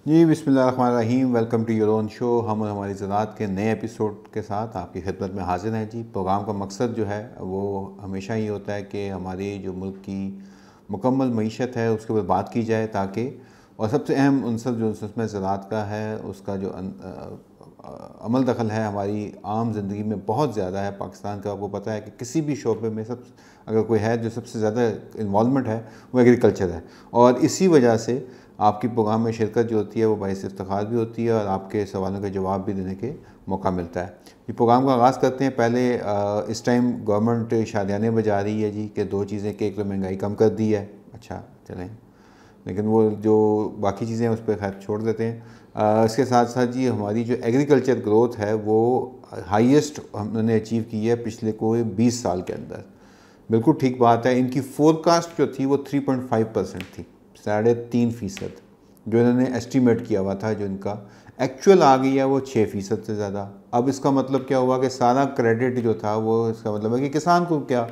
जी बिस्मिल्लाहिर्रहमानिर्रहीम। Welcome to your own show. हम और हमारी ज़रात के नए एपिसोड के साथ आपकी खिदमत में हाजिर हैं। जी, प्रोग्राम का मकसद जो है वो हमेशा ही होता है कि हमारी जो मुल्क की मुकम्मल मईशत है उसके ऊपर बात की जाए, ताकि और सबसे अहम अंसर जो उसमें ज़रात का है उसका जो अमल दखल है हमारी आम ज़िंदगी में बहुत ज़्यादा है। पाकिस्तान का आपको पता है कि किसी भी शोबे में सब अगर कोई है जो सबसे ज़्यादा इन्वॉल्वमेंट है वो एग्रीकल्चर है, और इसी वजह से आपकी प्रोग्राम में शिरकत जो होती है वो बाइस इफ्तिखार भी होती है और आपके सवालों के जवाब भी देने के मौका मिलता है। ये प्रोग्राम का आगाज़ करते हैं। पहले इस टाइम गवर्नमेंट शादियाने बजा रही है जी कि दो चीज़ें कि एक तो महंगाई कम कर दी है, अच्छा चलें, लेकिन वो जो बाकी चीज़ें हैं उस पर खैर छोड़ देते हैं। इसके साथ साथ जी हमारी जो एग्रीकल्चर ग्रोथ है वो हाईएस्ट हमने अचीव की है पिछले कोई 20 साल के अंदर। बिल्कुल ठीक बात है। इनकी फोरकास्ट जो थी वो 3.5% थी, 3.5%, जो इन्होंने एस्टीमेट किया हुआ था। जो इनका एक्चुअल आ गई है वो 6% से ज़्यादा। अब इसका मतलब क्या हुआ कि सारा क्रेडिट जो था वो, इसका मतलब है कि किसान को क्या,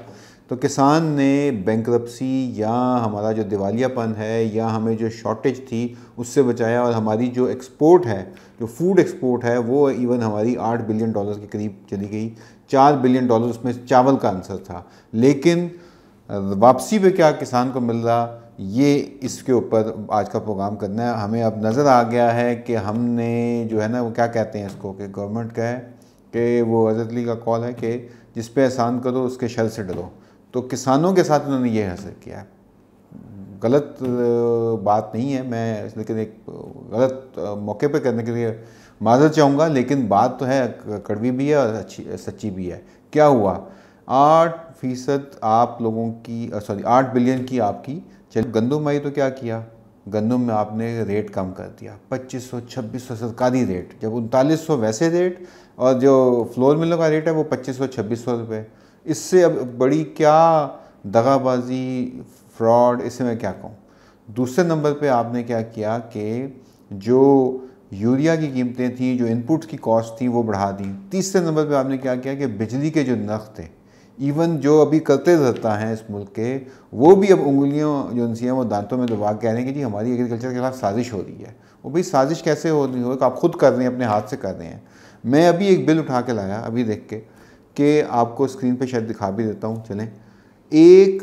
तो किसान ने बैंकरप्सी या हमारा जो दिवालियापन है या हमें जो शॉर्टेज थी उससे बचाया, और हमारी जो एक्सपोर्ट है, जो फूड एक्सपोर्ट है, वो इवन हमारी $8 बिलियन के करीब चली गई। $4 बिलियन उसमें चावल का आंसर था। लेकिन वापसी पे क्या किसान को मिल रहा, ये इसके ऊपर आज का प्रोग्राम करना है। हमें अब नज़र आ गया है कि हमने जो है ना वो क्या कहते हैं इसको, कि गवर्नमेंट का है कि वो हज़रत अली का कॉल है कि जिस पे एहसान करो उसके शर से डरो। तो किसानों के साथ उन्होंने ये हासिल किया है। गलत बात नहीं है, मैं लेकिन एक गलत मौके पे करने के लिए माज़रत चाहूँगा, लेकिन बात तो है कड़वी भी है और अच्छी सच्ची भी है। क्या हुआ, 8% आप लोगों की, सॉरी 8 बिलियन की आपकी चलिए। गंदम आई तो क्या किया, गंदम में आपने रेट कम कर दिया, 2500-2600 सरकारी रेट, जब 3900 वैसे रेट, और जो फ्लोर मिलों का रेट है वो 2500-2600 रुपये। इससे अब बड़ी क्या दगाबाजी, फ्रॉड, इसे मैं क्या कहूँ। दूसरे नंबर पे आपने क्या किया कि जो यूरिया की कीमतें थी, जो इनपुट्स की कॉस्ट थी वो बढ़ा दी। तीसरे नंबर पे आपने क्या किया कि बिजली के जो नर्ख थे, इवन जो अभी करते रहता हैं इस मुल्क के, वो भी अब उंगलियों जो उनसी हैं वो दांतों में दबा के कह रहे हैं कि जी हमारी एग्रीकल्चर के खिलाफ साजिश हो रही है। वो भाई साजिश कैसे हो रही हो, आप खुद कर रहे हैं, अपने हाथ से कर रहे हैं। मैं अभी एक बिल उठा के लाया अभी देख के, कि आपको स्क्रीन पे शायद दिखा भी देता हूँ, चलें। एक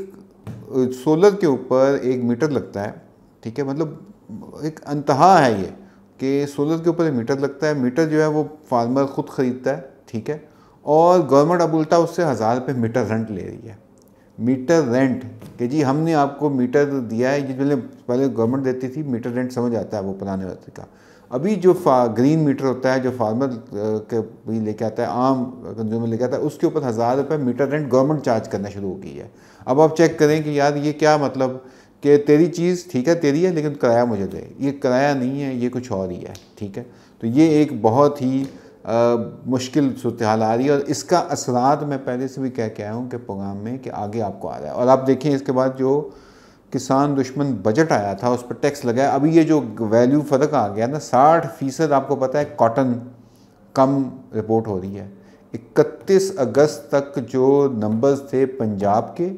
सोलर के ऊपर एक मीटर लगता है, ठीक है, मतलब एक अंतहा है ये कि सोलर के ऊपर एक मीटर लगता है। मीटर जो है वो फार्मर ख़ुद ख़रीदता है, ठीक है, और गवर्नमेंट अब उल्टा उससे 1000 रुपये मीटर रेंट ले रही है। मीटर रेंट कि जी हमने आपको मीटर दिया है, ये पहले गवर्नमेंट देती थी, मीटर रेंट समझ आता है वो पुराने वक्त का। अभी जो ग्रीन मीटर होता है जो फार्मर के भी लेके आता है, आम कंज्यूमर लेके आता है, उसके ऊपर 1000 रुपये मीटर रेंट गवर्नमेंट चार्ज करना शुरू हो गई है। अब आप चेक करें कि यार ये क्या मतलब, कि तेरी चीज़ ठीक है तेरी है लेकिन किराया मुझे दे। ये किराया नहीं है, ये कुछ और ही है, ठीक है। तो ये एक बहुत ही मुश्किल सूरत हाल आ रही है, और इसका असरात मैं पहले से भी कह के आया हूँ कि प्रोग्राम में कि आगे आपको आ रहा है। और आप देखें इसके बाद जो किसान दुश्मन बजट आया था उस पर टैक्स लगाया। अभी ये जो वैल्यू फ़र्क आ गया ना, 60%, आपको पता है कॉटन कम रिपोर्ट हो रही है। 31 अगस्त तक जो नंबर्स थे पंजाब के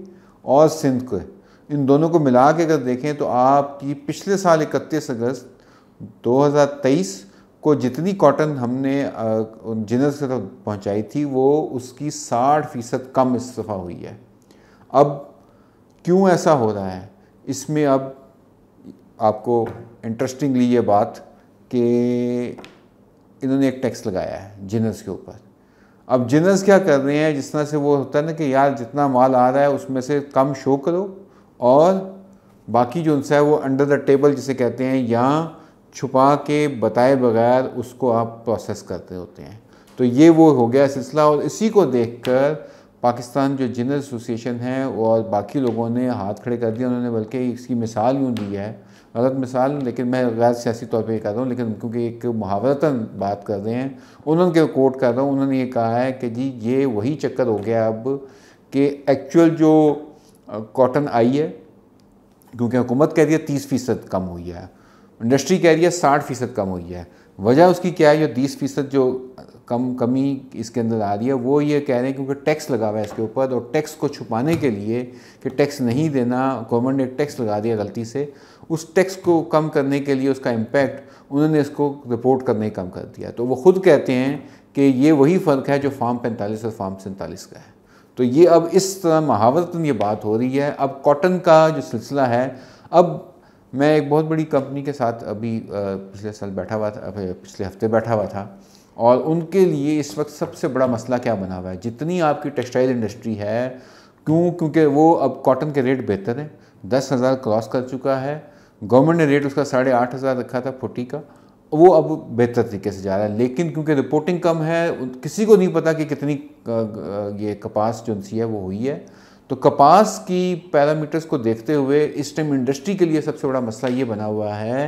और सिंध के, इन दोनों को मिला के अगर देखें तो आपकी पिछले साल 31 अगस्त 2023 को जितनी कॉटन हमने जिनस तक पहुंचाई थी वो उसकी 60% कम इस दफ़ा हुई है। अब क्यों ऐसा हो रहा है, इसमें अब आपको इंटरेस्टिंगली ये बात कि इन्होंने एक टैक्स लगाया है जिनस के ऊपर। अब जिनस क्या कर रहे हैं, जिस तरह से वो होता है ना कि यार जितना माल आ रहा है उसमें से कम शो करो, और बाकी जो उनसे है वो अंडर द टेबल जिसे कहते हैं, या छुपा के बताए बगैर उसको आप प्रोसेस करते होते हैं। तो ये वो हो गया सिलसिला, और इसी को देखकर पाकिस्तान जो जिनस एसोसिएशन है और बाकी लोगों ने हाथ खड़े कर दिए। उन्होंने बल्कि इसकी मिसाल यूँ दी है, गलत मिसाल, लेकिन मैं गैर सियासी तौर पे कर रहा हूँ, लेकिन क्योंकि एक मुहावरतन बात कर रहे हैं, उन्होंने कोट कर रहा हूँ, उन्होंने ये कहा है कि जी ये वही चक्कर हो गया अब कि एक्चुअल जो कॉटन आई है, क्योंकि हुकूमत कह रही है 30% कम हुई है, इंडस्ट्री कह रही है 60% कम हुई है। वजह उसकी क्या है, जो 20% जो कमी इसके अंदर आ रही है, वो ये कह रहे हैं क्योंकि टैक्स लगा हुआ है इसके ऊपर, और टैक्स को छुपाने के लिए कि टैक्स नहीं देना, गवर्नमेंट ने टैक्स लगा दिया गलती से, उस टैक्स को कम करने के लिए उसका इम्पैक्ट उन्होंने इसको रिपोर्ट करना ही कम कर दिया। तो वो खुद कहते हैं कि ये वही फ़र्क है जो फार्म 45 और फार्म 47 का है। तो ये अब इस तरह महावरतन ये बात हो रही है। अब कॉटन का जो सिलसिला है, अब मैं एक बहुत बड़ी कंपनी के साथ अभी पिछले साल बैठा हुआ था, पिछले हफ्ते बैठा हुआ था, और उनके लिए इस वक्त सबसे बड़ा मसला क्या बना हुआ है, जितनी आपकी टेक्सटाइल इंडस्ट्री है, क्योंकि वो अब कॉटन के रेट बेहतर हैं, 10,000 क्रॉस कर चुका है। गवर्नमेंट ने रेट उसका 8,500 रखा था 40 का, वो अब बेहतर तरीके से जा रहा है। लेकिन क्योंकि रिपोर्टिंग कम है, किसी को नहीं पता कि कितनी ये कपास जो सी है वो हुई है। तो कपास की पैरामीटर्स को देखते हुए इस टाइम इंडस्ट्री के लिए सबसे बड़ा मसला ये बना हुआ है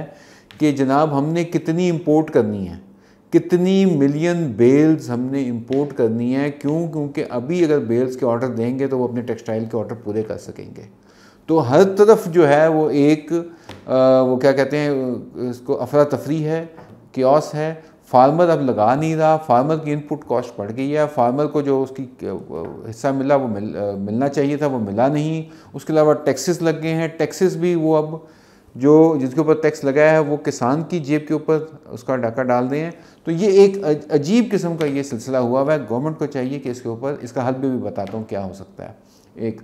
कि जनाब हमने कितनी इंपोर्ट करनी है, कितनी मिलियन बेल्स हमने इंपोर्ट करनी है। क्योंकि अभी अगर बेल्स के ऑर्डर देंगे तो वो अपने टेक्सटाइल के ऑर्डर पूरे कर सकेंगे। तो हर तरफ जो है वो एक वो क्या कहते हैं इसको, अफरा तफरी है, क्योस है। फार्मर अब लगा नहीं रहा, फार्मर की इनपुट कॉस्ट बढ़ गई है, फार्मर को जो उसकी हिस्सा मिला वो मिलना चाहिए था वो मिला नहीं। उसके अलावा टैक्सेस लग गए हैं, टैक्सेस भी वो अब जो जिसके ऊपर टैक्स लगाया है वो किसान की जेब के ऊपर उसका डाका डाल रहे हैं। तो ये एक अजीब किस्म का ये सिलसिला हुआ है। गवर्नमेंट को चाहिए कि इसके ऊपर इसका हल भी बताता हूँ क्या हो सकता है। एक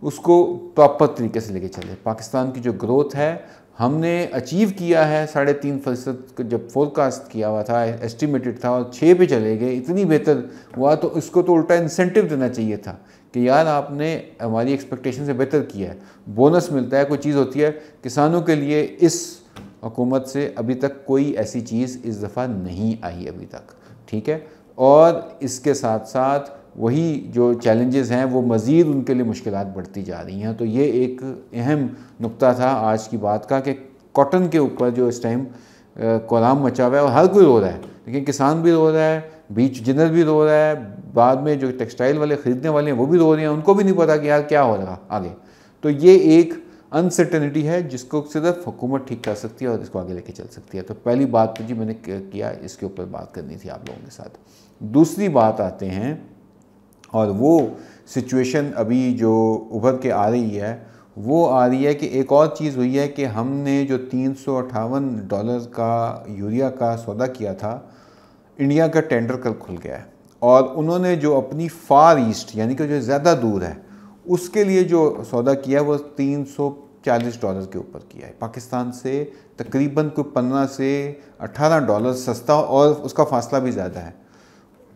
उसको प्रॉपर तरीके से लेके चले। पाकिस्तान की जो ग्रोथ है हमने अचीव किया है 3.5% जब फोरकास्ट किया हुआ था, एस्टिमेटेड था, और 6 पे चले गए, इतनी बेहतर हुआ। तो इसको तो उल्टा इंसेंटिव देना चाहिए था कि यार आपने हमारी एक्सपेक्टेशन से बेहतर किया है, बोनस मिलता है, कोई चीज़ होती है। किसानों के लिए इस हुकूमत से अभी तक कोई ऐसी चीज़ इस दफ़ा नहीं आई अभी तक, ठीक है। और इसके साथ साथ वही जो चैलेंजेस हैं वो मज़ीद उनके लिए मुश्किलात बढ़ती जा रही हैं। तो ये एक अहम नुक्ता था आज की बात का कि कॉटन के ऊपर जो इस टाइम कोलाम मचा हुआ है, और हर कोई रो रहा है, लेकिन किसान भी रो रहा है, बीच जिनर भी रो रहा है, बाद में जो टेक्सटाइल वाले ख़रीदने वाले हैं वो भी रो रहे हैं, उनको भी नहीं पता कि यार क्या हो रहा आगे। तो ये एक अनसर्टेनिटी है जिसको सिर्फ हुकूमत ठीक कर सकती है और इसको आगे लेके चल सकती है। तो पहली बात तो जी मैंने किया, इसके ऊपर बात करनी थी आप लोगों के साथ। दूसरी बात आते हैं, और वो सिचुएशन अभी जो उभर के आ रही है वो आ रही है कि एक और चीज़ हुई है कि हमने जो $358 का यूरिया का सौदा किया था, इंडिया का टेंडर कल खुल गया है, और उन्होंने जो अपनी फार ईस्ट यानी कि जो ज़्यादा दूर है उसके लिए जो सौदा किया है वो $340 के ऊपर किया है। पाकिस्तान से तकरीबन कोई $15 से $18 सस्ता, और उसका फासला भी ज़्यादा है।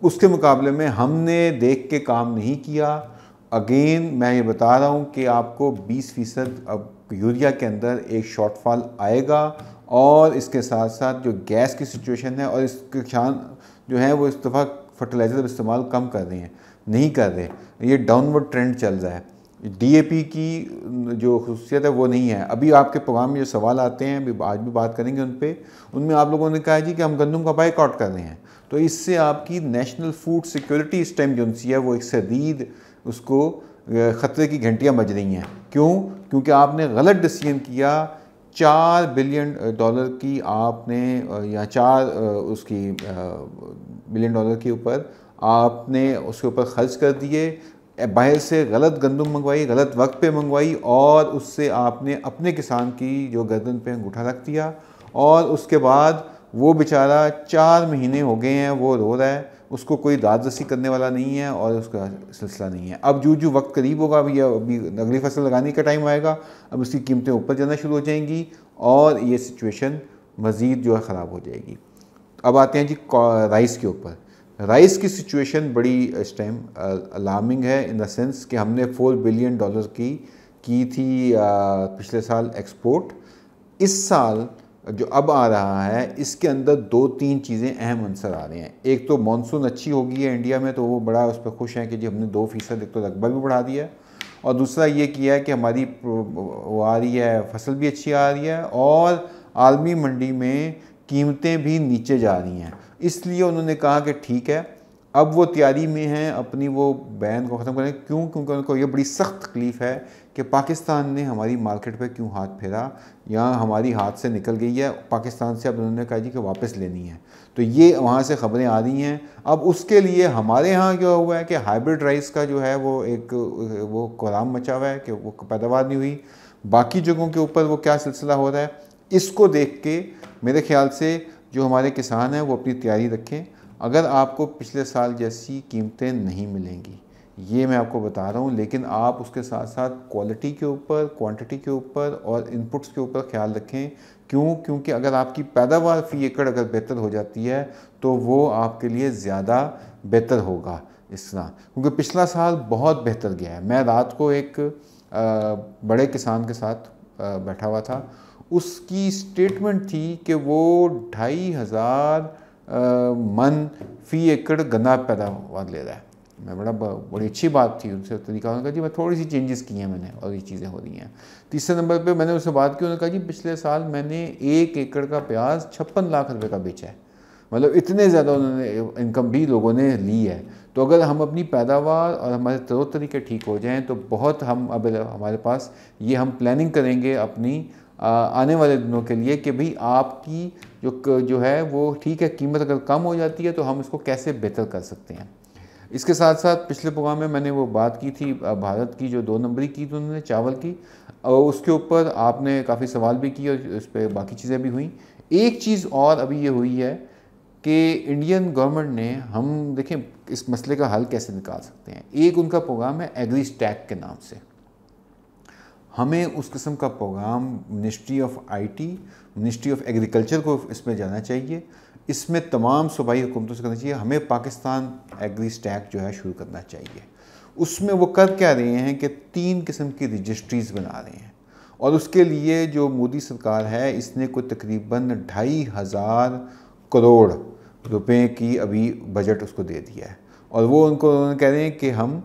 उसके मुकाबले में हमने देख के काम नहीं किया। अगेन मैं ये बता रहा हूँ कि आपको 20% अब यूरिया के अंदर एक शॉर्टफॉल आएगा, और इसके साथ साथ जो गैस की सिचुएशन है, और इसके किसान जो है वो इस दफ़ा फर्टिलाइज़र इस्तेमाल कम कर रहे हैं, नहीं कर रहे, ये डाउनवर्ड ट्रेंड चल रहा है। DAP की जो खसूसियत है वो नहीं है। अभी आपके प्रोग्राम में जो सवाल आते हैं, अभी आज भी बात करेंगे उन पर, उनमें आप लोगों ने कहा जी कि हम गंदम का बाइकआउट कर रहे हैं। तो इससे आपकी नेशनल फूड सिक्योरिटी इस टाइम जो सी है वो एक शदीद उसको ख़तरे की घंटियाँ बज रही हैं। क्यों? क्योंकि आपने गलत डिसीजन किया। $4 बिलियन की आपने, या 4 उसकी बिलियन डॉलर के ऊपर आपने उसके ऊपर ख़र्च कर दिए, बाहर से गलत गंदम मंगवाई, गलत वक्त पे मंगवाई, और उससे आपने अपने किसान की जो गर्दन पे अंगूठा रख दिया। और उसके बाद वो बेचारा 4 महीने हो गए हैं वो रो रहा है, उसको कोई दाद रसी करने वाला नहीं है और उसका सिलसिला नहीं है। अब जो वक्त करीब होगा, अभी अगली फसल लगाने का टाइम आएगा, अब उसकी कीमतें ऊपर जाना शुरू हो जाएंगी, और ये सिचुएशन मज़ीद जो है ख़राब हो जाएगी। अब आते हैं जी राइस के ऊपर। राइस की सिचुएशन बड़ी इस टाइम अलार्मिंग है, इन द सेंस कि हमने $4 बिलियन की थी पिछले साल एक्सपोर्ट। इस साल जो अब आ रहा है इसके अंदर 2-3 चीज़ें अहम अंसर आ रहे हैं। एक तो मानसून अच्छी हो गई है इंडिया में, तो वो बड़ा उस पर खुश हैं कि जी हमने 2% एक तो रकबा भी बढ़ा दिया है, और दूसरा ये किया है कि हमारी वो आ रही है, फसल भी अच्छी आ रही है, और आलमी मंडी में कीमतें भी नीचे जा रही हैं। इसलिए उन्होंने कहा कि ठीक है, अब वो तैयारी में हैं अपनी वो बैन को ख़त्म करने। क्यों? क्योंकि उनको ये बड़ी सख्त तकलीफ़ है कि पाकिस्तान ने हमारी मार्केट पे क्यों हाथ फेरा, या हमारी हाथ से निकल गई है पाकिस्तान से, अब उन्होंने कहा जी कि वापस लेनी है। तो ये वहाँ से ख़बरें आ रही हैं। अब उसके लिए हमारे यहाँ क्या हुआ है कि हाइब्रिड राइस का जो है वो कोलाम मचा हुआ है कि वो पैदावार नहीं हुई। बाकी जगहों के ऊपर वो क्या सिलसिला हो रहा है, इसको देख के मेरे ख्याल से जो हमारे किसान हैं वो अपनी तैयारी रखें। अगर आपको पिछले साल जैसी कीमतें नहीं मिलेंगी, ये मैं आपको बता रहा हूँ, लेकिन आप उसके साथ साथ क्वालिटी के ऊपर, क्वांटिटी के ऊपर और इनपुट्स के ऊपर ख्याल रखें। क्यों? क्योंकि अगर आपकी पैदावार फ़ी एकड़ अगर बेहतर हो जाती है तो वो आपके लिए ज़्यादा बेहतर होगा इस तरह, क्योंकि पिछला साल बहुत बेहतर गया है। मैं रात को एक बड़े किसान के साथ बैठा हुआ था, उसकी स्टेटमेंट थी कि वो 2500 मन फ़ी एकड़ गन्ना पैदावार ले रहा है। मैं बड़ी अच्छी बात थी उनसे, तरीका उन्होंने कहा जी मैं थोड़ी सी चेंजेस की हैं मैंने और ये चीज़ें हो रही हैं। तीसरे नंबर पे मैंने उससे बात की, उन्होंने कहा जी पिछले साल मैंने 1 एकड़ का प्याज 56 लाख रुपए का बेचा है। मतलब इतने ज़्यादा उन्होंने इनकम भी लोगों ने ली है। तो अगर हम अपनी पैदावार और हमारे तौर तरीके ठीक हो जाएँ तो बहुत हम अब हमारे पास ये हम प्लानिंग करेंगे अपनी आने वाले दिनों के लिए कि भाई आपकी जो है वो ठीक है, कीमत अगर कम हो जाती है तो हम इसको कैसे बेहतर कर सकते हैं। इसके साथ साथ पिछले प्रोग्राम में मैंने वो बात की थी भारत की जो 2 नंबरी की थी उन्होंने चावल की, और उसके ऊपर आपने काफ़ी सवाल भी किए और उस पर बाकी चीज़ें भी हुई। एक चीज़ और अभी ये हुई है कि इंडियन गवर्नमेंट ने, हम देखें इस मसले का हल कैसे निकाल सकते हैं। एक उनका प्रोग्राम है एग्री स्टैक के नाम से। हमें उस किस्म का program ministry of IT, ministry of agriculture को इसमें जाना चाहिए। इसमें तमाम सूबाई हुकूमतों से करना चाहिए। हमें पाकिस्तान एग्री स्टैक जो है शुरू करना चाहिए। उसमें वो कर क्या रहे हैं कि 3 किस्म की रजिस्ट्रीज़ बना रहे हैं, और उसके लिए जो मोदी सरकार है इसने कोई तकरीबन 2500 करोड़ रुपए की अभी बजट उसको दे दिया है। और वो उन्होंने कह रहे हैं कि हम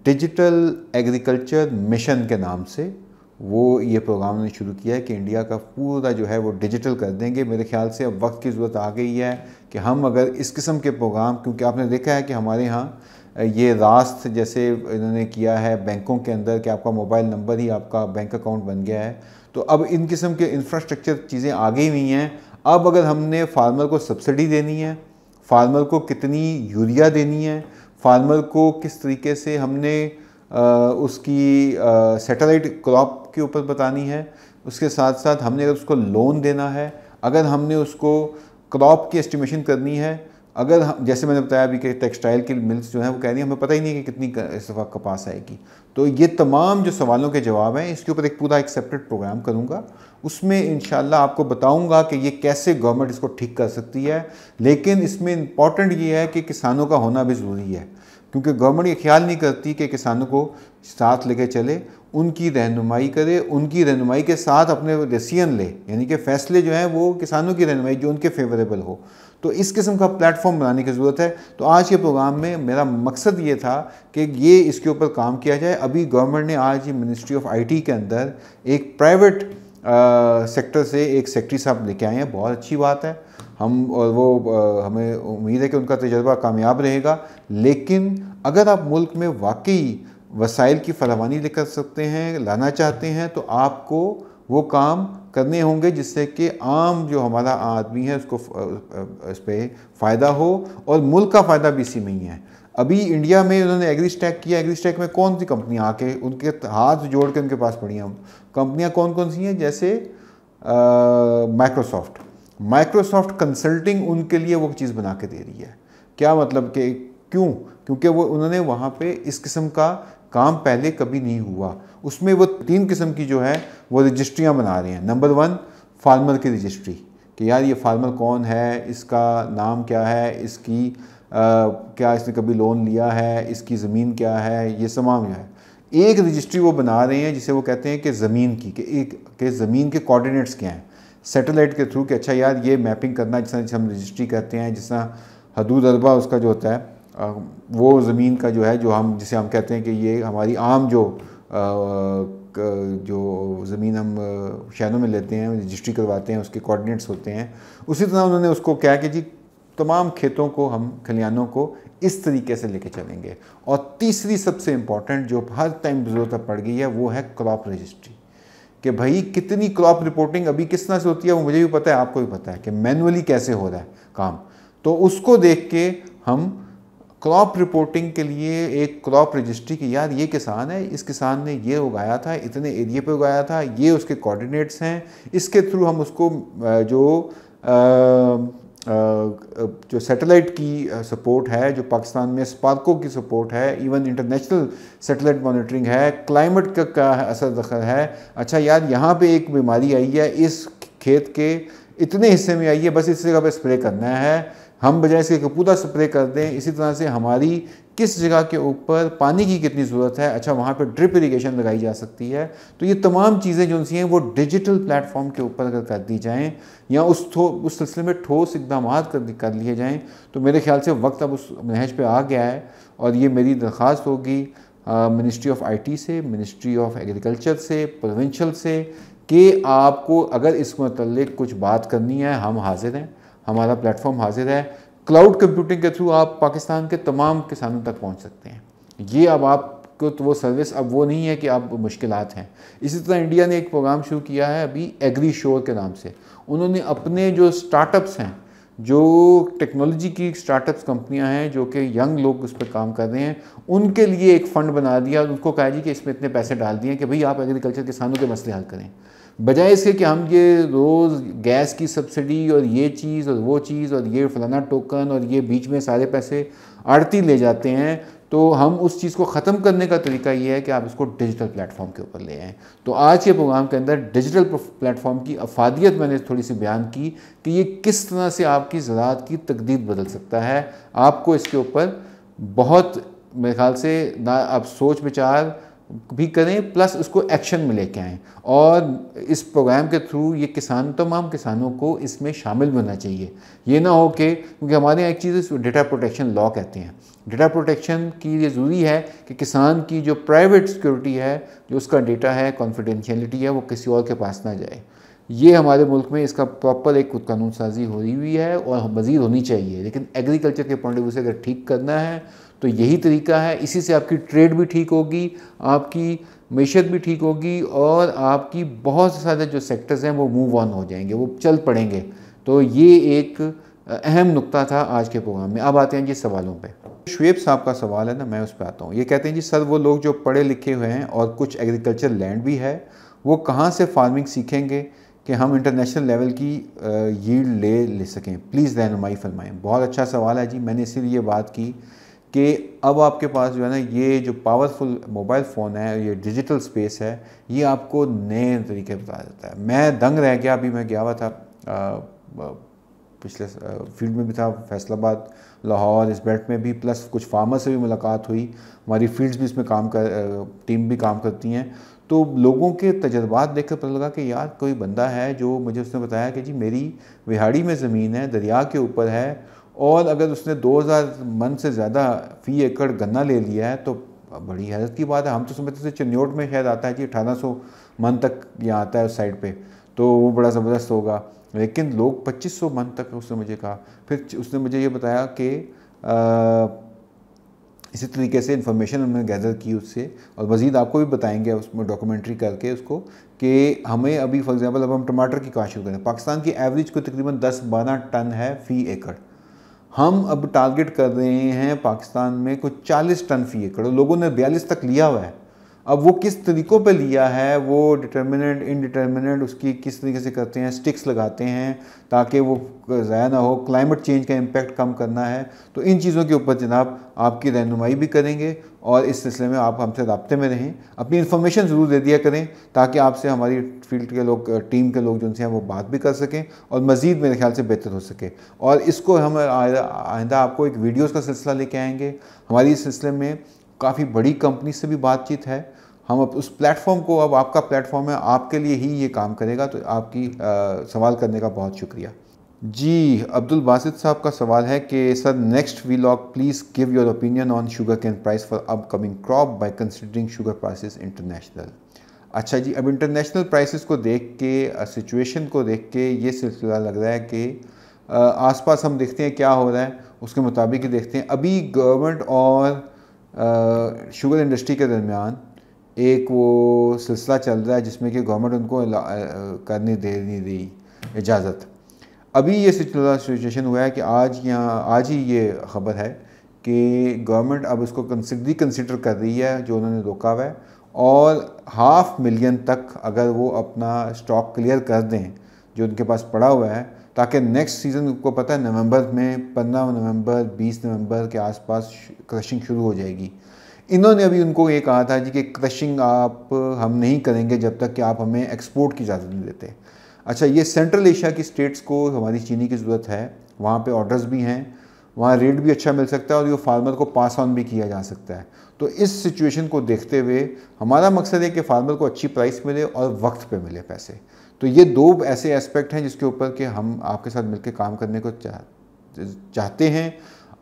डिजिटल एग्रीकल्चर मिशन के नाम से वो ये प्रोग्राम ने शुरू किया है कि इंडिया का पूरा जो है वो डिजिटल कर देंगे। मेरे ख्याल से अब वक्त की ज़रूरत आ गई है कि हम अगर इस किस्म के प्रोग्राम, क्योंकि आपने देखा है कि हमारे यहाँ ये रास्त जैसे इन्होंने किया है बैंकों के अंदर कि आपका मोबाइल नंबर ही आपका बैंक अकाउंट बन गया है, तो अब इन किस्म के इंफ्रास्ट्रक्चर चीज़ें आ गई हुई हैं। अब अगर हमने फार्मर को सब्सिडी देनी है, फार्मर को कितनी यूरिया देनी है, फार्मर को किस तरीके से हमने उसकी सैटेलाइट क्रॉप के ऊपर बतानी है, उसके साथ साथ हमने अगर उसको लोन देना है, अगर हमने उसको क्रॉप की एस्टिमेशन करनी है, अगर हम जैसे मैंने बताया अभी कि टेक्सटाइल की मिल्स जो हैं वो कह रही हैं हमें पता ही नहीं है कि कितनी इस दफ़ा कपास आएगी। तो ये तमाम जो सवालों के जवाब हैं इसके ऊपर पूरा एक सेपरेट प्रोग्राम करूँगा। उसमें इंशाल्लाह आपको बताऊँगा कि ये कैसे गवर्नमेंट इसको ठीक कर सकती है। लेकिन इसमें इम्पॉर्टेंट ये है कि किसानों का होना भी ज़रूरी है, क्योंकि गवर्नमेंट ये ख्याल नहीं करती कि किसानों को साथ लेके चले, उनकी रहनुमाई करे, उनकी रहनुमाई के साथ अपने डिसीजन ले, यानी कि फ़ैसले जो हैं वो किसानों की रहनुमाई जो उनके फेवरेबल हो। तो इस किस्म का प्लेटफॉर्म बनाने की ज़रूरत है। तो आज के प्रोग्राम में मेरा मकसद ये था कि ये इसके ऊपर काम किया जाए। अभी गवर्नमेंट ने आज मिनिस्ट्री ऑफ आईटी के अंदर एक प्राइवेट सेक्टर से एक सेक्रेटरी साहब लेके आए हैं, बहुत अच्छी बात है। हम और वो हमें उम्मीद है कि उनका तजर्बा कामयाब रहेगा। लेकिन अगर आप मुल्क में वाकई वसाइल की फरावानी लेकर सकते हैं, लाना चाहते हैं, तो आपको वो काम करने होंगे जिससे कि आम जो हमारा आदमी है उसको इस पर फ़ायदा हो और मुल्क का फ़ायदा भी इसी में ही है। अभी इंडिया में उन्होंने एग्री स्टैक किया, एग्री स्टैक में कौन सी कंपनियाँ आके उनके हाथ जोड़ के उनके पास पड़ी हैं कंपनियाँ, कौन कौन सी हैं, जैसे माइक्रोसॉफ्ट कंसल्टिंग उनके लिए वो चीज़ बना के दे रही है। क्या मतलब कि क्यों? क्योंकि वो उन्होंने वहाँ पे इस किस्म का काम पहले कभी नहीं हुआ। उसमें वो 3 किस्म की जो है वो रजिस्ट्रियाँ बना रहे हैं। नंबर 1 फार्मर की रजिस्ट्री, कि यार ये फार्मर कौन है, इसका नाम क्या है, इसकी क्या इसने कभी लोन लिया है, इसकी ज़मीन क्या है, ये तमाम जो है एक रजिस्ट्री वो बना रहे हैं जिसे वो कहते हैं कि ज़मीन की, कि ज़मीन के कोऑर्डिनेट्स क्या हैं सैटेलाइट के थ्रू, कि अच्छा यार ये मैपिंग करना, जिसे हम रजिस्ट्री कहते हैं, जिस तरह हदूद अरबा उसका जो होता है वो ज़मीन का जो है, जो हम जिसे हम कहते हैं कि ये हमारी आम जो ज़मीन हम शहरों में लेते हैं, रजिस्ट्री करवाते हैं, उसके कोऑर्डिनेट्स होते हैं। उसी तरह उन्होंने उसको क्या कि जी तमाम खेतों को, हम खलियानों को इस तरीके से लेके चलेंगे। और तीसरी सबसे इम्पॉर्टेंट जो हर टाइम ज़रूरत पड़ गई है वो है क्रॉप रजिस्ट्री, कि भाई कितनी क्रॉप रिपोर्टिंग अभी किस तरह से होती है वो मुझे भी पता है, आपको भी पता है कि मैनुअली कैसे हो रहा है काम। तो उसको देख के हम क्रॉप रिपोर्टिंग के लिए एक क्रॉप रजिस्ट्री की, यार ये किसान है, इस किसान ने ये उगाया था, इतने एरिया पे उगाया था, ये उसके कोऑर्डिनेट्स हैं, इसके थ्रू हम उसको जो सैटेलाइट की सपोर्ट है, जो पाकिस्तान में स्पार्को की सपोर्ट है, इवन इंटरनेशनल सैटेलाइट मॉनिटरिंग है, क्लाइमेट का असर दखल है। अच्छा यार यहाँ पे एक बीमारी आई है, इस खेत के इतने हिस्से में आई है, बस इस जगह पे स्प्रे करना है, हम बजाय इसके पूरा स्प्रे कर दें। इसी तरह से हमारी किस जगह के ऊपर पानी की कितनी ज़रूरत है, अच्छा वहाँ पे ड्रिप इरिगेशन लगाई जा सकती है। तो ये तमाम चीज़ें जो सी हैं वो डिजिटल प्लेटफॉर्म के ऊपर अगर कर दी जाएँ या उस सिलसिले में ठोस इकदाम कर लिए जाएँ, तो मेरे ख्याल से वक्त अब उस नहज पे आ गया है। और ये मेरी दरख्वास्त होगी मिनिस्ट्री ऑफ IT से, मिनिस्ट्री ऑफ एग्रीकल्चर से, प्रोविंशियल से, कि आपको अगर इस मतलब कुछ बात करनी है, हम हाजिर हैं, हमारा प्लेटफॉर्म हाजिर है। क्लाउड कंप्यूटिंग के थ्रू आप पाकिस्तान के तमाम किसानों तक पहुंच सकते हैं। ये अब आपको तो वो सर्विस अब वो नहीं है कि आप मुश्किलात हैं। इसी तरह इंडिया ने एक प्रोग्राम शुरू किया है अभी एग्री शोर के नाम से। उन्होंने अपने जो स्टार्टअप्स हैं, जो टेक्नोलॉजी की स्टार्टअप्स कंपनियां हैं, जो कि यंग लोग उस पर काम कर रहे हैं, उनके लिए एक फ़ंड बना दिया और उनको कहा जी कि इसमें इतने पैसे डाल दिए कि भाई आप एग्रीकल्चर किसानों के मसले हल करें। बजाय इसके कि हम ये रोज़ गैस की सब्सिडी और ये चीज़ और वो चीज़ और ये फलाना टोकन और ये बीच में सारे पैसे आड़ती ले जाते हैं, तो हम उस चीज़ को ख़त्म करने का तरीका ये है कि आप इसको डिजिटल प्लेटफॉर्म के ऊपर ले आएँ। तो आज के प्रोग्राम के अंदर डिजिटल प्लेटफॉर्म की अफादियत मैंने थोड़ी सी बयान की कि ये किस तरह से आपकी ज़राअत की तकदीर बदल सकता है। आपको इसके ऊपर बहुत मेरे ख्याल से ना आप सोच विचार भी करें, प्लस उसको एक्शन में लेके आएँ। और इस प्रोग्राम के थ्रू ये तमाम किसानों को इसमें शामिल होना चाहिए। ये ना हो कि, क्योंकि हमारे यहाँ एक चीज़ डेटा प्रोटेक्शन लॉ कहते हैं, डेटा प्रोटेक्शन की ये ज़रूरी है कि किसान की जो प्राइवेट सिक्योरिटी है, जो उसका डेटा है, कॉन्फिडेंशियलिटी है, वो किसी और के पास ना जाए। ये हमारे मुल्क में इसका प्रॉपर एक कानून साजी हो रही हुई है और मज़ीद होनी चाहिए। लेकिन एग्रीकल्चर के पॉइंट ऑफ व्यू से अगर ठीक करना है तो यही तरीका है। इसी से आपकी ट्रेड भी ठीक होगी, आपकी मैशत भी ठीक होगी और आपकी बहुत सारे जो सेक्टर्स हैं वो मूव ऑन हो जाएंगे, वो चल पड़ेंगे। तो ये एक अहम नुक्ता था आज के प्रोग्राम में। अब आते हैं जी सवालों पे। शुएब साहब का सवाल है ना, मैं उस पर आता हूँ। ये कहते हैं जी सर, वो लोग जो पढ़े लिखे हुए हैं और कुछ एग्रीकल्चर लैंड भी है, वो कहाँ से फार्मिंग सीखेंगे कि हम इंटरनेशनल लेवल की यील्ड ले सकें? प्लीज़ रहनुमाई फरमाएँ। बहुत अच्छा सवाल है जी। मैंने इसीलिए बात की कि अब आपके पास जो है ना, ये जो पावरफुल मोबाइल फ़ोन है, ये डिजिटल स्पेस है, ये आपको नए तरीके बता देता है। मैं दंग रह गया। अभी मैं गया हुआ था पिछले फील्ड में भी था, फैसलाबाद, लाहौर, इस बेल्ट में भी, प्लस कुछ फार्मर से भी मुलाकात हुई। हमारी फील्ड्स भी इसमें टीम भी काम करती हैं। तो लोगों के तजर्बात देख कर पता लगा कि यार कोई बंदा है जो मुझे उसने बताया कि जी मेरी विहाड़ी में ज़मीन है, दरिया के ऊपर है, और अगर उसने 2000 मन से ज़्यादा फ़ी एकड़ गन्ना ले लिया है तो बड़ी हैरत की बात है। हम तो समझते थे चिन्योट में शायद आता है जी 1800 मन तक यहाँ आता है उस साइड पे, तो वो बड़ा ज़बरदस्त होगा, लेकिन लोग 2500 मन तक उसने मुझे कहा। फिर उसने मुझे ये बताया कि इसी तरीके से इन्फॉर्मेशन हमने गैदर की उससे, और मज़ीद आपको भी बताएंगे उसमें डॉक्यूमेंट्री करके उसको, कि हमें अभी फॉर एग्जांपल अब हम टमाटर की काश्त शुरू करें, पाकिस्तान की एवरेज को तकरीबन 10-12 टन है फ़ी एकड़। हम अब टारगेट कर रहे हैं पाकिस्तान में कुछ 40 टन फ़ी एकड़, लोगों ने 42 तक लिया हुआ है। अब वो किस तरीक़ों पे लिया है, वो डिटर्मिनेंट इनडिटर्मिनेंट उसकी किस तरीके से करते हैं, स्टिक्स लगाते हैं ताकि वो ज़ाया ना हो, क्लाइमेट चेंज का इम्पेक्ट कम करना है। तो इन चीज़ों के ऊपर जनाब आपकी रहनुमाई भी करेंगे और इस सिलसिले में आप हमसे राब्ते में रहें, अपनी इन्फॉर्मेशन ज़रूर दे दिया करें ताकि आपसे हमारी फील्ड के लोग, टीम के लोग जो उनसे हैं वो बात भी कर सकें और मज़ीद मेरे ख्याल से बेहतर हो सके। और इसको हम आइंदा आपको एक वीडियोज़ का सिलसिला लेके आएँगे। हमारी इस सिलसिले में काफ़ी बड़ी कंपनी से भी बातचीत है। हम अब उस प्लेटफॉर्म को, अब आपका प्लेटफॉर्म है, आपके लिए ही ये काम करेगा। तो आपकी सवाल करने का बहुत शुक्रिया जी। अब्दुल बासित साहब का सवाल है कि sir next vlog please give your opinion on sugar cane price for upcoming crop by considering sugar prices international. अच्छा जी, अब इंटरनेशनल प्राइसेस को देख के, सिचुएशन को देख के ये सिलसिला लग रहा है कि आसपास हम देखते हैं क्या हो रहा है, उसके मुताबिक ही देखते हैं। अभी गवर्नमेंट और शुगर इंडस्ट्री के दरमियान एक वो सिलसिला चल रहा है जिसमें कि गवर्नमेंट उनको करने दे नहीं रही इजाज़त। अभी ये सिचुएशन हुआ है कि आज ही ये ख़बर है कि गवर्नमेंट अब इसको कंसिडर कर रही है जो उन्होंने रोका हुआ है, और 500,000 तक अगर वो अपना स्टॉक क्लियर कर दें जो उनके पास पड़ा हुआ है, ताकि नेक्स्ट सीज़न को पता है नवंबर में 15 नवंबर 20 नवंबर के आसपास क्रशिंग शुरू हो जाएगी। इन्होंने अभी उनको ये कहा था जी कि क्रशिंग आप हम नहीं करेंगे जब तक कि आप हमें एक्सपोर्ट की इजाज़त नहीं देते। अच्छा, ये सेंट्रल एशिया की स्टेट्स को हमारी चीनी की ज़रूरत है, वहाँ पे ऑर्डर्स भी हैं, वहाँ रेट भी अच्छा मिल सकता है और ये फार्मर को पास ऑन भी किया जा सकता है। तो इस सिचुएशन को देखते हुए हमारा मकसद है कि फार्मर को अच्छी प्राइस मिले और वक्त पे मिले पैसे। तो ये दो ऐसे एस्पेक्ट हैं जिसके ऊपर कि हम आपके साथ मिलकर काम करने को चाहते हैं,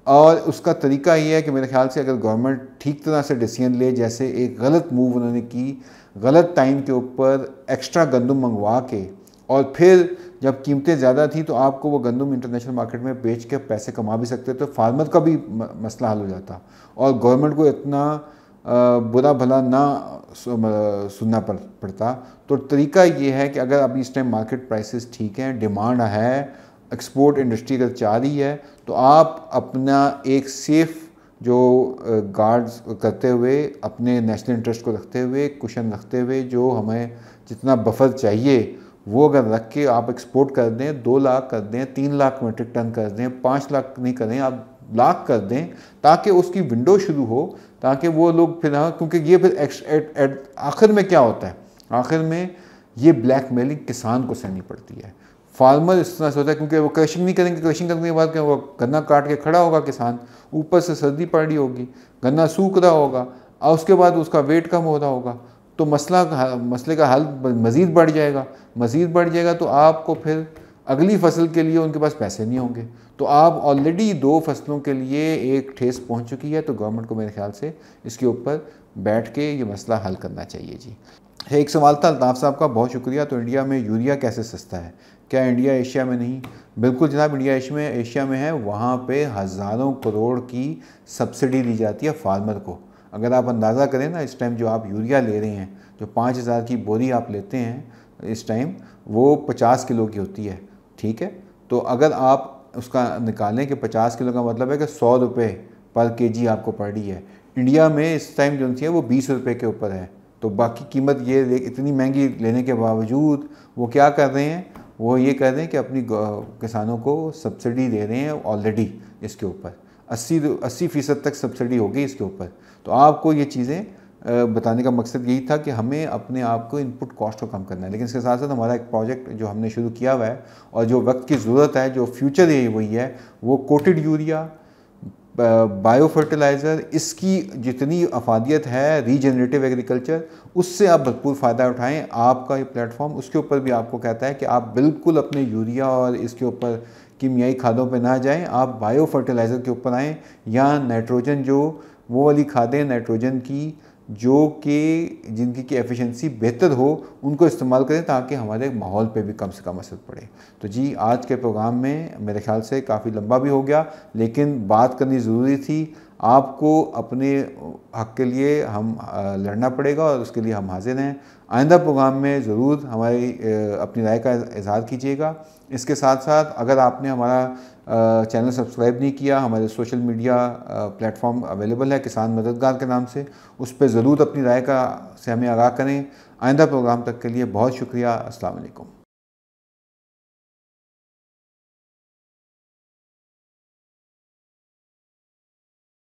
और उसका तरीका ये है कि मेरे ख्याल से अगर गवर्नमेंट ठीक तरह से डिसीजन ले, जैसे एक गलत मूव उन्होंने की, गलत टाइम के ऊपर एक्स्ट्रा गंदम मंगवा के, और फिर जब कीमतें ज़्यादा थी तो आपको वो गंदम इंटरनेशनल मार्केट में बेच के पैसे कमा भी सकते, तो फार्मर का भी मसला हल हो जाता और गवर्नमेंट को इतना बुरा भला ना सुनना पड़ता। तो तरीका ये है कि अगर अभी इस टाइम मार्केट प्राइसेस ठीक हैं, डिमांड है, एक्सपोर्ट इंडस्ट्री अगर चाह रही है, तो आप अपना एक सेफ जो गार्ड्स करते हुए, अपने नेशनल इंटरेस्ट को रखते हुए, कुशन रखते हुए, जो हमें जितना बफर चाहिए वो अगर रख के आप एक्सपोर्ट कर दें, 2 लाख कर दें, 3 लाख मीट्रिक टन कर दें, 5 लाख नहीं करें, आप लाख कर दें, ताकि उसकी विंडो शुरू हो, ताकि वो लोग फिर, क्योंकि ये फिर आखिर में क्या होता है, आखिर में ये ब्लैकमेलिंग किसान को सहनी पड़ती है। फार्मर इस तरह से होता है क्योंकि वो क्रशिंग नहीं करेंगे, क्रशिंग करने के बाद क्या वो गन्ना काट के खड़ा होगा किसान, ऊपर से सर्दी पड़ रही होगी, गन्ना सूख रहा होगा, और उसके बाद उसका वेट कम हो रहा होगा, तो मसले का हल मज़ीद बढ़ जाएगा, तो आपको फिर अगली फसल के लिए उनके पास पैसे नहीं होंगे। तो आप ऑलरेडी 2 फसलों के लिए एक ठेस पहुंच चुकी है, तो गवर्नमेंट को मेरे ख्याल से इसके ऊपर बैठ के ये मसला हल करना चाहिए जी। एक सवाल था अल्ताफ़ साहब का, बहुत शुक्रिया। तो इंडिया में यूरिया कैसे सस्ता है? क्या इंडिया एशिया में नहीं? बिल्कुल जनाब, इंडिया एशिया में है। वहाँ पे हज़ारों करोड़ की सब्सिडी दी जाती है फार्मर को। अगर आप अंदाज़ा करें ना, इस टाइम जो आप यूरिया ले रहे हैं, जो 5,000 की बोरी आप लेते हैं इस टाइम, वो 50 किलो की होती है, ठीक है। तो अगर आप उसका निकालें कि 50 किलो का मतलब है कि 100 रुपये पर केजी आपको पड़ रही है। इंडिया में इस टाइम जो है वो 20 रुपये के ऊपर है। तो बाकी कीमत ये इतनी महंगी लेने के बावजूद वो क्या कर रहे हैं, वो ये कर रहे हैं कि अपनी किसानों को सब्सिडी दे रहे हैं ऑलरेडी। इसके ऊपर 80% तक सब्सिडी हो गई इसके ऊपर। तो आपको ये चीज़ें बताने का मकसद यही था कि हमें अपने आप को इनपुट कॉस्ट को कम करना है। लेकिन इसके साथ साथ हमारा एक प्रोजेक्ट जो हमने शुरू किया हुआ है और जो वक्त की ज़रूरत है, जो फ्यूचर है वही है, वो कोटेड यूरिया, बायो फर्टिलाइज़र, इसकी जितनी अफादियत है, रीजनरेटिव एग्रीकल्चर, उससे आप भरपूर फ़ायदा उठाएं। आपका ये प्लेटफॉर्म उसके ऊपर भी आपको कहता है कि आप बिल्कुल अपने यूरिया और इसके ऊपर कीमियाई खादों पे ना जाएं, आप बायो फर्टिलाइज़र के ऊपर आएँ, या नाइट्रोजन, जो वो वाली खादें नाइट्रोजन की जो कि जिनकी की एफिशिएंसी बेहतर हो, उनको इस्तेमाल करें ताकि हमारे माहौल पे भी कम से कम असर पड़े। तो जी, आज के प्रोग्राम में मेरे ख्याल से काफ़ी लंबा भी हो गया, लेकिन बात करनी ज़रूरी थी। आपको अपने हक़ के लिए हम लड़ना पड़ेगा और उसके लिए हम हाजिर हैं। आइंदा प्रोग्राम में ज़रूर हमारी अपनी राय का इज़हार कीजिएगा। इसके साथ साथ अगर आपने हमारा चैनल सब्सक्राइब नहीं किया, हमारे सोशल मीडिया प्लेटफॉर्म अवेलेबल है किसान मददगार के नाम से, उस पर ज़रूर अपनी राय से हमें आगाह करें। आइंदा प्रोग्राम तक के लिए बहुत शुक्रिया। अस्सलाम वालेकुम।